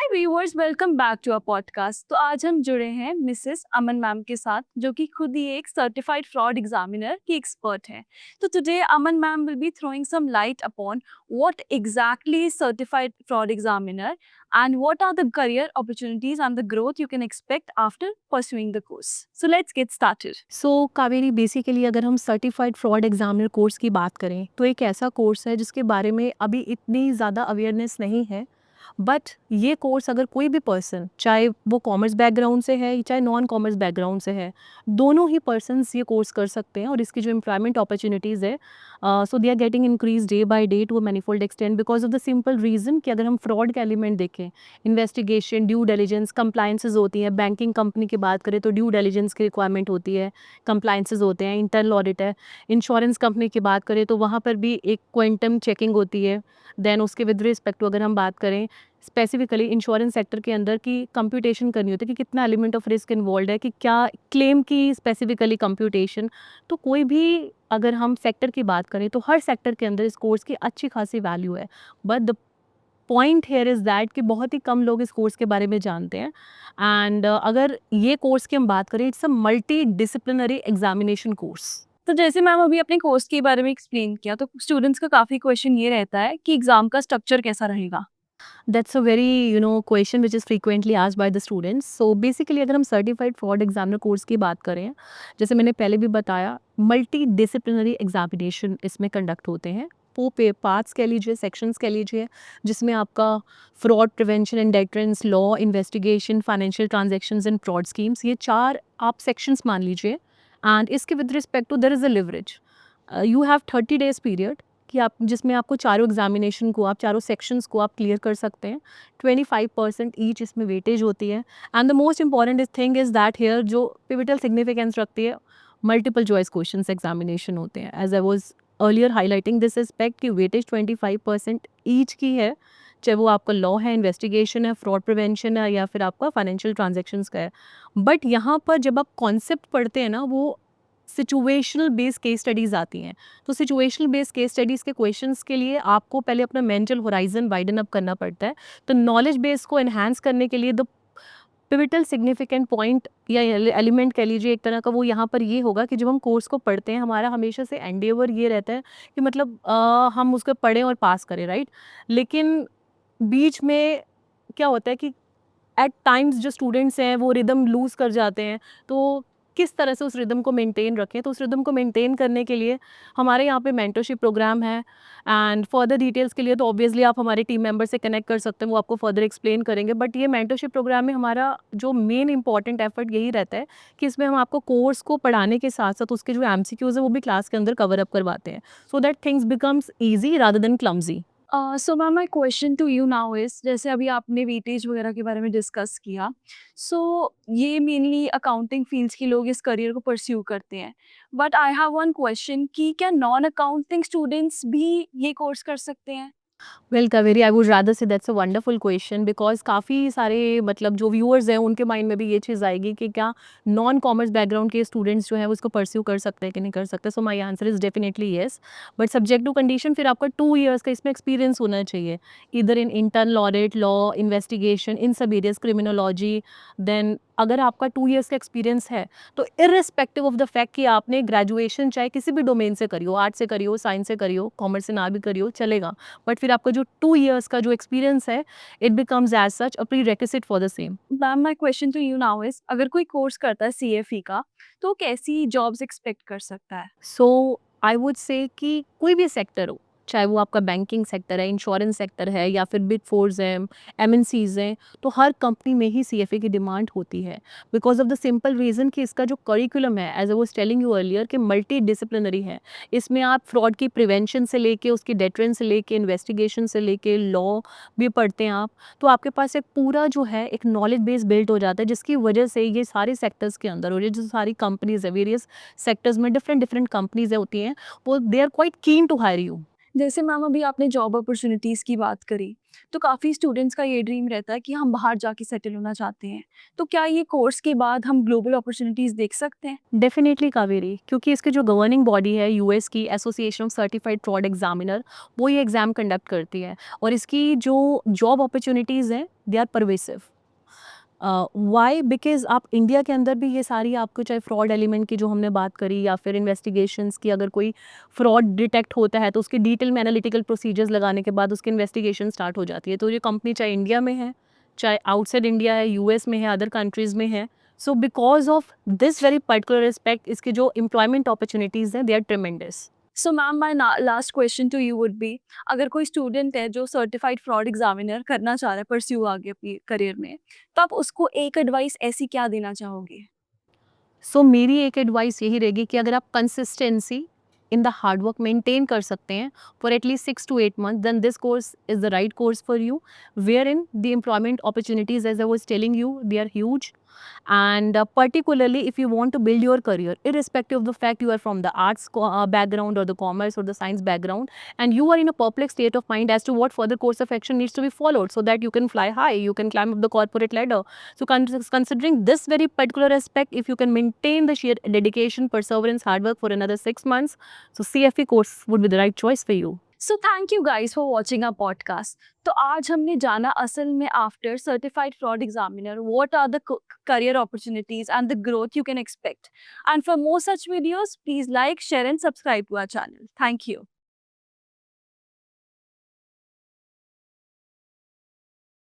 Hi viewers, welcome back to our podcast. तो आज हम जुड़े हैं मिसेस अमन मैम के साथ, जो कि खुद ही एक सर्टिफाइड फ्रॉड एग्जामिनर की एक्सपर्ट हैं। तो today Aman ma'am will be throwing some light upon what exactly is certified fraud examiner and what are the career opportunities and the growth you can expect after pursuing the course. So let's get started. Kaveri basically अगर हम certified fraud examiner course की बात करें तो एक ऐसा course है जिसके बारे में अभी इतनी ज़्यादा अवेयरनेस नहीं है। बट ये कोर्स अगर कोई भी पर्सन, चाहे वो कॉमर्स बैकग्राउंड से है चाहे नॉन कॉमर्स बैकग्राउंड से है, दोनों ही पर्सनस ये कोर्स कर सकते हैं। और इसकी जो एम्प्लॉयमेंट अपॉर्चुनिटीज़ है, so they are getting increase day by day to a manifold extent because of the simple reason कि अगर हम फ्रॉड का एलिमेंट देखें, इन्वेस्टिगेशन, ड्यू डिलिजेंस, कंप्लाइंसेज होती हैं। बैंकिंग कंपनी की बात करें तो ड्यू डिलिजेंस की रिक्वायरमेंट होती है, कंप्लाइंसेज होते हैं, इंटरनल ऑडिट है। इंश्योरेंस कंपनी की बात करें तो वहाँ पर भी एक क्वांटम चेकिंग होती है। देन उसके विद रिस्पेक्ट टू अगर हम बात करें स्पेसिफिकली इंश्योरेंस सेक्टर के अंदर की कंप्यूटेशन करनी होती है कि कितना एलिमेंट ऑफ रिस्क इन्वॉल्व है, कि क्या क्लेम की स्पेसिफिकली कंप्यूटेशन। तो कोई भी अगर हम सेक्टर की बात करें तो हर सेक्टर के अंदर इस कोर्स की अच्छी खासी वैल्यू है। But the point here is that कि बहुत ही कम लोग इस कोर्स के बारे में जानते हैं। एंड अगर ये कोर्स की हम बात करें, it's a multi disciplinary examination course. तो जैसे मैम अभी अपने कोर्स के बारे में एक्सप्लेन किया, तो स्टूडेंट्स का काफ़ी क्वेश्चन ये रहता है कि एग्ज़ाम का स्ट्रक्चर कैसा रहेगा? That's a very question which is frequently asked by the students. So basically अगर हम सर्टिफाइड फ्रॉड एग्जामिनर कोर्स की बात करें, जैसे मैंने पहले भी बताया, मल्टी डिसिप्लिनरी एग्जामिनेशन इसमें कंडक्ट होते हैं। वो पार्ट्स कह लीजिए, सेक्शंस कह लीजिए, जिसमें आपका fraud prevention and deterrence, law, investigation, financial transactions and fraud schemes, ये 4 आप सेक्शंस मान लीजिए। एंड इसके with respect to there is a leverage. You have 30 days period कि आप जिसमें आपको चारों एग्जामिनेशन को, आप चारों सेक्शंस को आप क्लियर कर सकते हैं। 25% ईच इसमें वेटेज होती है। And the most important thing is that here जो पिविटल सिग्निफिकेंस रखती है, मल्टीपल चॉइस क्वेश्चंस एग्जामिनेशन होते हैं। As I was earlier highlighting this aspect कि वेटेज 25% ईच की है, चाहे वो आपका लॉ है, इन्वेस्टिगेशन है, फ्रॉड प्रिवेंशन है, या फिर आपका फाइनेंशियल ट्रांजेक्शन्स का है। बट यहाँ पर जब आप कॉन्सेप्ट पढ़ते हैं ना, वो सिचुएशनल बेस्ड केस स्टडीज़ आती हैं। तो सिचुएशनल बेस्ड केस स्टडीज़ के क्वेश्चंस के लिए आपको पहले अपना मेंटल होराइजन वाइडन अप करना पड़ता है। तो नॉलेज बेस को एनहांस करने के लिए द पिविटल सिग्निफिकेंट पॉइंट या एलिमेंट कह लीजिए एक तरह का, वो यहाँ पर ये होगा कि जब हम कोर्स को पढ़ते हैं, हमारा हमेशा से एंडेवर ये रहता है कि मतलब हम उसको पढ़ें और पास करें, राइट। लेकिन बीच में क्या होता है कि एट टाइम्स जो स्टूडेंट्स हैं वो रिदम लूज़ कर जाते हैं। तो किस तरह से उस रिदम को मेंटेन रखें, तो उस रिदम को मेंटेन करने के लिए हमारे यहाँ पे मेंटरशिप प्रोग्राम है। एंड फर्दर डिटेल्स के लिए तो ऑब्वियसली आप हमारे टीम मेंबर से कनेक्ट कर सकते हैं, वो आपको फर्दर एक्सप्लेन करेंगे। बट ये मेंटरशिप प्रोग्राम में हमारा जो मेन इंपॉर्टेंट एफर्ट यही रहता है कि इसमें हम आपको कोर्स को पढ़ाने के साथ साथ उसके जो एमसीक्यूज़ है वो भी क्लास के अंदर कवर अप करवाते हैं, so that things becomes easy rather than clumsy. So ma'am my question to you now is, जैसे अभी आपने वेटेज वगैरह के बारे में डिस्कस किया, सो ये मेनली अकाउंटिंग फील्ड्स के लोग इस करियर को परस्यू करते हैं। But I have one question कि क्या नॉन अकाउंटिंग स्टूडेंट्स भी ये कोर्स कर सकते हैं? Well Kaveri, I would rather say that's a wonderful question because काफ़ी सारे मतलब जो व्यूअर्स हैं उनके माइंड में भी ये चीज़ आएगी कि क्या नॉन कॉमर्स बैकग्राउंड के स्टूडेंट्स जो है वो इसको परस्यू कर सकते हैं कि नहीं कर सकते। So my answer is definitely yes. But subject to condition, फिर आपका 2 इयर्स का इसमें एक्सपीरियंस होना चाहिए, इधर in internal audit, law, investigation, इन सब एरियज, क्रिमिनोलॉजी। देन अगर आपका 2 इयर्स का एक्सपीरियंस है तो इर्रिस्पेक्टिव ऑफ द फैक्ट कि आपने ग्रेजुएशन चाहे किसी भी डोमेन से करी हो, आर्ट से करी हो, साइंस से करी हो, कॉमर्स से ना भी करी हो, चलेगा। बट फिर आपका जो 2 इयर्स का जो एक्सपीरियंस है, it becomes as such a prerequisite for the same. Ma'am my question to you now is, अगर कोई कोर्स करता है सीएफई का, तो कैसी जॉब्स एक्सपेक्ट कर सकता है? सो आई वुड से कि कोई भी सेक्टर हो, चाहे वो आपका बैंकिंग सेक्टर है, इंश्योरेंस सेक्टर है, या फिर बिग फोर्स हैं, एमएनसीज हैं, तो हर कंपनी में ही सीएफए की डिमांड होती है because of the simple reason कि इसका जो करिकुलम है, as I was telling you earlier, कि मल्टी डिसिप्लिनरी है। इसमें आप फ्रॉड की प्रिवेंशन से लेके उसकी डेटरेंस से लेके इन्वेस्टिगेशन से लेके लॉ भी पढ़ते हैं आप। तो आपके पास एक पूरा जो है एक नॉलेज बेस बिल्ड हो जाता है, जिसकी वजह से ये सारे सेक्टर्स के अंदर, और ये जो सारी कंपनीज है, वेरियस सेक्टर्स में डिफरेंट डिफरेंट कंपनीज होती हैं, वो they are quite keen to hire you. जैसे मैम अभी आपने जॉब अपॉर्चुनिटीज़ की बात करी, तो काफ़ी स्टूडेंट्स का ये ड्रीम रहता है कि हम बाहर जाके सेटल होना चाहते हैं। तो क्या ये कोर्स के बाद हम ग्लोबल अपॉर्चुनिटीज़ देख सकते हैं? डेफिनेटली कावेरी, क्योंकि इसकी जो गवर्निंग बॉडी है यूएस की association of certified fraud examiner, वो ये एग्ज़ाम कंडक्ट करती है और इसकी जो जॉब अपॉर्चुनिटीज़ हैं they are pervasive. Why because आप इंडिया के अंदर भी ये सारी आपको, चाहे फ्रॉड एलिमेंट की जो हमने बात करी या फिर इन्वेस्टिगेशंस की, अगर कोई फ्रॉड डिटेक्ट होता है तो उसकी डिटेल में एनालिटिकल प्रोसीजर्स लगाने के बाद उसकी इन्वेस्टिगेशन स्टार्ट हो जाती है। तो ये कंपनी चाहे इंडिया में है, चाहे आउटसाइड इंडिया है, यूएस में है, अदर कंट्रीज़ में है, so because of this very particular respect इसके जो एम्प्लॉयमेंट अपॉर्चुनिटीज़ हैं they are tremendous. So ma'am my last question to you would be, अगर कोई स्टूडेंट है जो सर्टिफाइड फ्रॉड एग्जामिनर करना चाह रहा है परस्यू आगे अपनी करियर में, तो आप उसको एक एडवाइस ऐसी क्या देना चाहोगे? सो मेरी एक एडवाइस यही रहेगी कि अगर आप consistency in the hard work maintain कर सकते हैं for at least 6 to 8 months, then this course is the right course for you, where in the employment opportunities as I was telling you they are huge. And particularly if you want to build your career, irrespective of the fact you are from the arts background or the commerce or the science background, and you are in a perplexed state of mind as to what further course of action needs to be followed so that you can fly high, you can climb up the corporate ladder. So considering this very particular aspect, if you can maintain the sheer dedication, perseverance, hard work for another 6 months, so CFE course would be the right choice for you. So thank you guys for watching our podcast. तो आज हमने जाना असल में after certified fraud examiner what are the career opportunities and the growth you can expect. And for more such videos, please like, share and subscribe to our channel. Thank you.